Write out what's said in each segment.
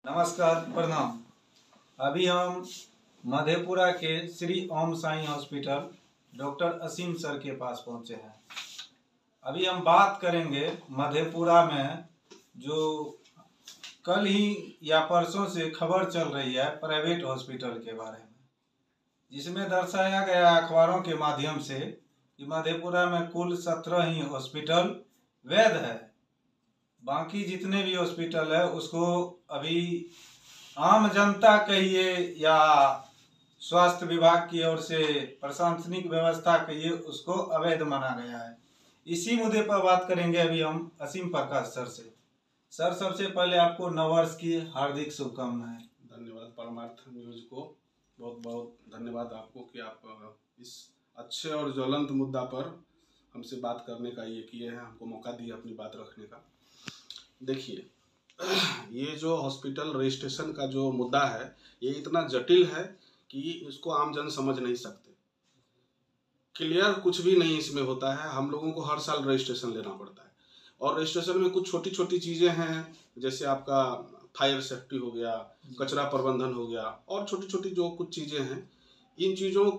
नमस्कार, प्रणाम। अभी हम मधेपुरा के श्री ओम साई हॉस्पिटल डॉक्टर असीम सर के पास पहुंचे हैं। अभी हम बात करेंगे मधेपुरा में जो कल ही या परसों से खबर चल रही है प्राइवेट हॉस्पिटल के बारे में, जिसमें दर्शाया गया अखबारों के माध्यम से कि मधेपुरा में कुल 17 ही हॉस्पिटल वैध है। बाकी जितने भी हॉस्पिटल है उसको अभी आम जनता कहिए या स्वास्थ्य विभाग की ओर से प्रशासनिक व्यवस्था कहिए, उसको अवैध माना गया है। इसी मुद्दे पर बात करेंगे अभी हम असीम प्रकाश सर से। सर, सबसे पहले आपको नववर्ष की हार्दिक शुभकामनाएं। धन्यवाद। परमार्थ न्यूज को बहुत बहुत धन्यवाद आपको कि आप इस अच्छे और ज्वलंत मुद्दा पर हमसे बात करने का ये किए हैं, हमको मौका दिया अपनी बात रखने का। देखिए, ये जो हॉस्पिटल रजिस्ट्रेशन का जो मुद्दा है ये इतना जटिल है कि इसको आम जन समझ नहीं सकते। क्लियर कुछ भी नहीं इसमें होता है। हम लोगों को हर साल रजिस्ट्रेशन लेना पड़ता है और रजिस्ट्रेशन में कुछ छोटी छोटी चीज़ें हैं, जैसे आपका फायर सेफ्टी हो गया, कचरा प्रबंधन हो गया और छोटी छोटी जो कुछ चीज़ें हैं, इन चीज़ों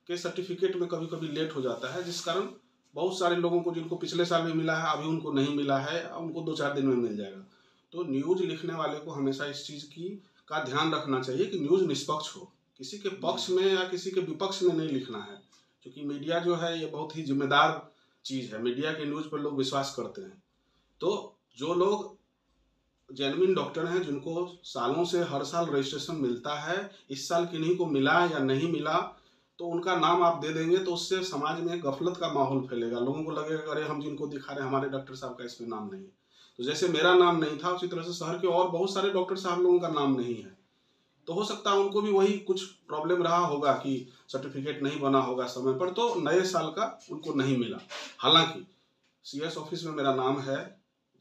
के सर्टिफिकेट में कभी कभी लेट हो जाता है, जिस कारण बहुत सारे लोगों को जिनको पिछले साल में मिला है अभी उनको नहीं मिला है, उनको 2-4 दिन में मिल जाएगा। तो न्यूज़ लिखने वाले को हमेशा इस चीज़ की का ध्यान रखना चाहिए कि न्यूज़ निष्पक्ष हो, किसी के पक्ष में या किसी के विपक्ष में नहीं लिखना है, क्योंकि मीडिया जो है ये बहुत ही जिम्मेदार चीज़ है। मीडिया के न्यूज़ पर लोग विश्वास करते हैं। तो जो लोग जेन्युइन डॉक्टर हैं, जिनको सालों से हर साल रजिस्ट्रेशन मिलता है, इस साल किन्हीं को मिला या नहीं मिला तो उनका नाम आप दे देंगे तो उससे समाज में गफलत का माहौल फैलेगा। लोगों को लगेगा अरे हम जिनको दिखा रहे हैं हमारे डॉक्टर साहब का इसमें नाम नहीं है। तो जैसे मेरा नाम नहीं था उसी तरह से शहर के और बहुत सारे डॉक्टर साहब लोगों का नाम नहीं है। तो हो सकता है उनको भी वही कुछ प्रॉब्लम रहा होगा कि सर्टिफिकेट नहीं बना होगा समय पर, तो नए साल का उनको नहीं मिला। हालांकि CS ऑफिस में मेरा नाम है,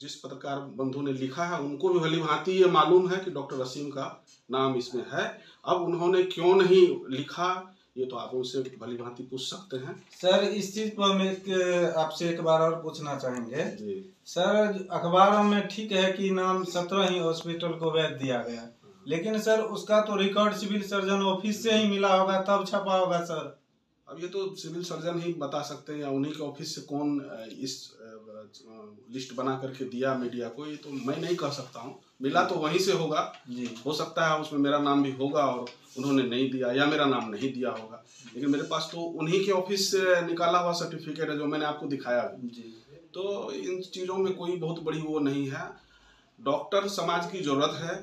जिस पत्रकार बंधु ने लिखा है उनको भी भली भांति ये मालूम है कि डॉक्टर असीम का नाम इसमें है। अब उन्होंने क्यों नहीं लिखा ये तो आप उनसे भली भांति पूछ सकते हैं। सर, इस चीज पर हम आपसे एक बार और पूछना चाहेंगे जी। सर, अखबारों में ठीक है कि नाम 17 ही हॉस्पिटल को वैध दिया गया, लेकिन सर उसका तो रिकॉर्ड सिविल सर्जन ऑफिस से ही मिला होगा, तब छपा होगा सर। अब ये तो सिविल सर्जन ही बता सकते हैं या उन्हीं के ऑफिस से कौन इस लिस्ट बना करके दिया मीडिया को, ये तो मैं नहीं कह सकता हूँ। मिला तो वहीं से होगा जी। हो सकता है उसमें मेरा नाम भी होगा और उन्होंने नहीं दिया, या मेरा नाम नहीं दिया होगा, लेकिन मेरे पास तो उन्हीं के ऑफिस से निकाला हुआ सर्टिफिकेट है जो मैंने आपको दिखाया जी। तो इन चीज़ों में कोई बहुत बड़ी वो नहीं है। डॉक्टर समाज की जरूरत है,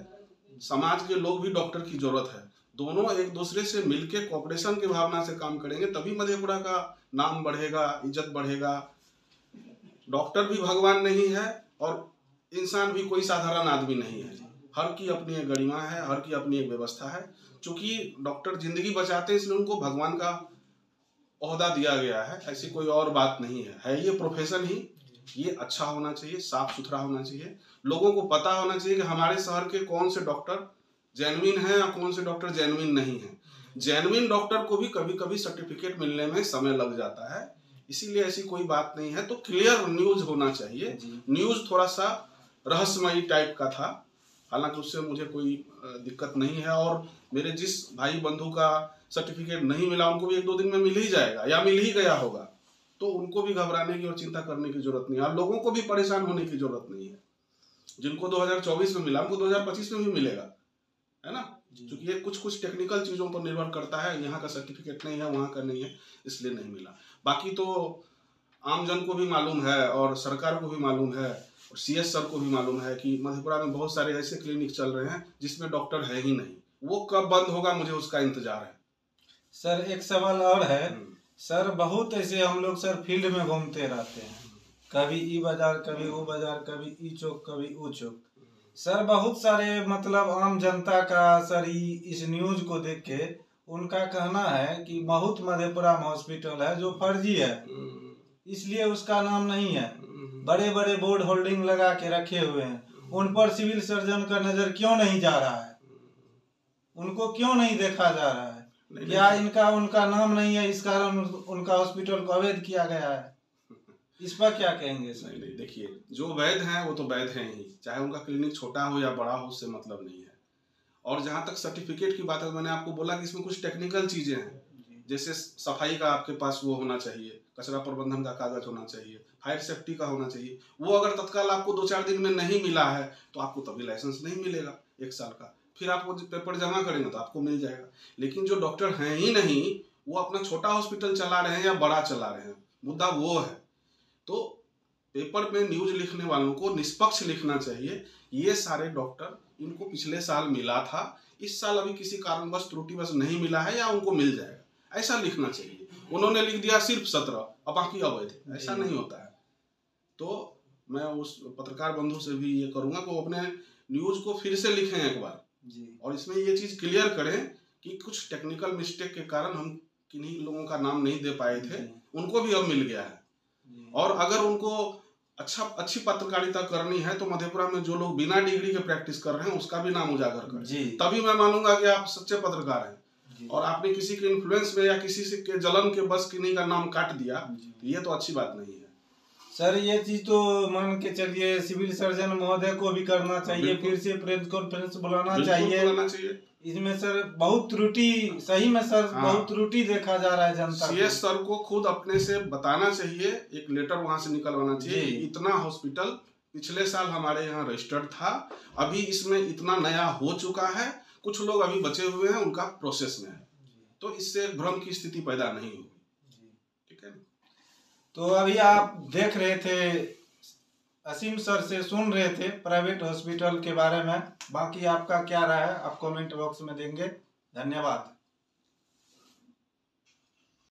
समाज के लोग भी डॉक्टर की जरूरत है। दोनों एक दूसरे से मिलके कोऑपरेशन की भावना से काम करेंगे तभी मधेपुरा का नाम बढ़ेगा, इज्जत बढ़ेगा। डॉक्टर भी भगवान नहीं है और इंसान भी कोई साधारण आदमी नहीं है। हर की अपनी एक गरिमा है, हर की अपनी एक व्यवस्था है। चूंकि डॉक्टर जिंदगी बचाते हैं इसलिए उनको भगवान का ओहदा दिया गया है, ऐसी कोई और बात नहीं है ये प्रोफेशन ही। ये अच्छा होना चाहिए, साफ सुथरा होना चाहिए, लोगों को पता होना चाहिए कि हमारे शहर के कौन से डॉक्टर जेन्युइन है और कौन से डॉक्टर जेन्युइन नहीं है। जेन्युइन डॉक्टर को भी कभी कभी सर्टिफिकेट मिलने में समय लग जाता है, इसीलिए ऐसी कोई बात नहीं है। तो क्लियर न्यूज होना चाहिए। न्यूज थोड़ा सा रहस्यमयी टाइप का था, हालांकि उससे मुझे कोई दिक्कत नहीं है। और मेरे जिस भाई बंधु का सर्टिफिकेट नहीं मिला उनको भी 1-2 दिन में मिल ही जाएगा या मिल ही गया होगा, तो उनको भी घबराने की और चिंता करने की जरूरत नहीं है और लोगों को भी परेशान होने की जरूरत नहीं है। जिनको 2024 में मिला उनको 2025 में भी मिलेगा, है ना, क्योंकि ये कुछ टेक्निकल चीज़ों पर निर्भर करता है। यहाँ का सर्टिफिकेट नहीं है, वहाँ का नहीं है, इसलिए नहीं मिला। बाकी तो आम जन को भी मालूम है और सरकार को भी मालूम है और CS सर को भी मालूम है कि मधेपुरा में बहुत सारे ऐसे क्लिनिक चल रहे हैं जिसमें डॉक्टर है ही नहीं। वो कब बंद होगा मुझे उसका इंतजार है। सर, एक सवाल और है सर, बहुत ऐसे हम लोग सर फील्ड में घूमते रहते हैं, कभी ई बाजार, कभी वो बाजार, कभी ई चौक, कभी वो चौक। सर, बहुत सारे मतलब आम जनता का सर इस न्यूज को देख के उनका कहना है कि बहुत मधेपुरा में हॉस्पिटल है जो फर्जी है, इसलिए उसका नाम नहीं है। बड़े बड़े बोर्ड होल्डिंग लगा के रखे हुए हैं, उन पर सिविल सर्जन का नजर क्यों नहीं जा रहा है? उनको क्यों नहीं देखा जा रहा है? क्या इनका उनका नाम नहीं है इस कारण उनका हॉस्पिटल को अवैध किया गया है? इस पर क्या कहेंगे सर? नहीं, देखिए, जो वैध हैं वो तो वैध हैं ही, चाहे उनका क्लिनिक छोटा हो या बड़ा हो, उससे मतलब नहीं है। और जहाँ तक सर्टिफिकेट की बात है, मैंने आपको बोला कि इसमें कुछ टेक्निकल चीजें हैं, जैसे सफाई का आपके पास वो होना चाहिए, कचरा प्रबंधन का कागज होना चाहिए, फायर सेफ्टी का होना चाहिए। वो अगर तत्काल आपको 2-4 दिन में नहीं मिला है तो आपको तभी लाइसेंस नहीं मिलेगा 1 साल का। फिर आप वो पेपर जमा करेंगे तो आपको मिल जाएगा। लेकिन जो डॉक्टर हैं ही नहीं, वो अपना छोटा हॉस्पिटल चला रहे हैं या बड़ा चला रहे हैं, मुद्दा वो है। तो पेपर में न्यूज लिखने वालों को निष्पक्ष लिखना चाहिए। ये सारे डॉक्टर, इनको पिछले साल मिला था, इस साल अभी किसी कारणवश त्रुटिवश नहीं मिला है या उनको मिल जाएगा, ऐसा लिखना चाहिए। उन्होंने लिख दिया सिर्फ 17 और बाकी अवैध, ऐसा नहीं होता है। तो मैं उस पत्रकार बंधु से भी ये करूंगा कि वो अपने न्यूज को फिर से लिखें एक बार और इसमें ये चीज क्लियर करें कि कुछ टेक्निकल मिस्टेक के कारण हम किन्हीं लोगों का नाम नहीं दे पाए थे, उनको भी अब मिल गया है। और अगर उनको अच्छी पत्रकारिता करनी है तो मधेपुरा में जो लोग बिना डिग्री के प्रैक्टिस कर रहे हैं उसका भी नाम उजागर करें, तभी मैं मानूंगा कि आप सच्चे पत्रकार हैं। और आपने किसी के इन्फ्लुएंस में या किसी से के जलन के बस किन्हीं का नाम काट दिया, तो ये तो अच्छी बात नहीं है सर। ये चीज तो मान के चलिए सिविल सर्जन महोदय को भी करना चाहिए, फिर से प्रेस कॉन्फ्रेंस बुलाना चाहिए। इसमें सर बहुत त्रुटि, सही में सर बहुत त्रुटि देखा जा रहा है जनता। सीएस सर को खुद अपने से बताना चाहिए, एक लेटर वहां से निकलवाना चाहिए, इतना हॉस्पिटल पिछले साल हमारे यहाँ रजिस्टर्ड था, अभी इसमें इतना नया हो चुका है, कुछ लोग अभी बचे हुए हैं, उनका प्रोसेस में है, तो इससे भ्रम की स्थिति पैदा नहीं होगी। ठीक है। तो अभी आप देख रहे थे, असीम सर से सुन रहे थे प्राइवेट हॉस्पिटल के बारे में। बाकी आपका क्या राय है आप कमेंट बॉक्स में देंगे। धन्यवाद।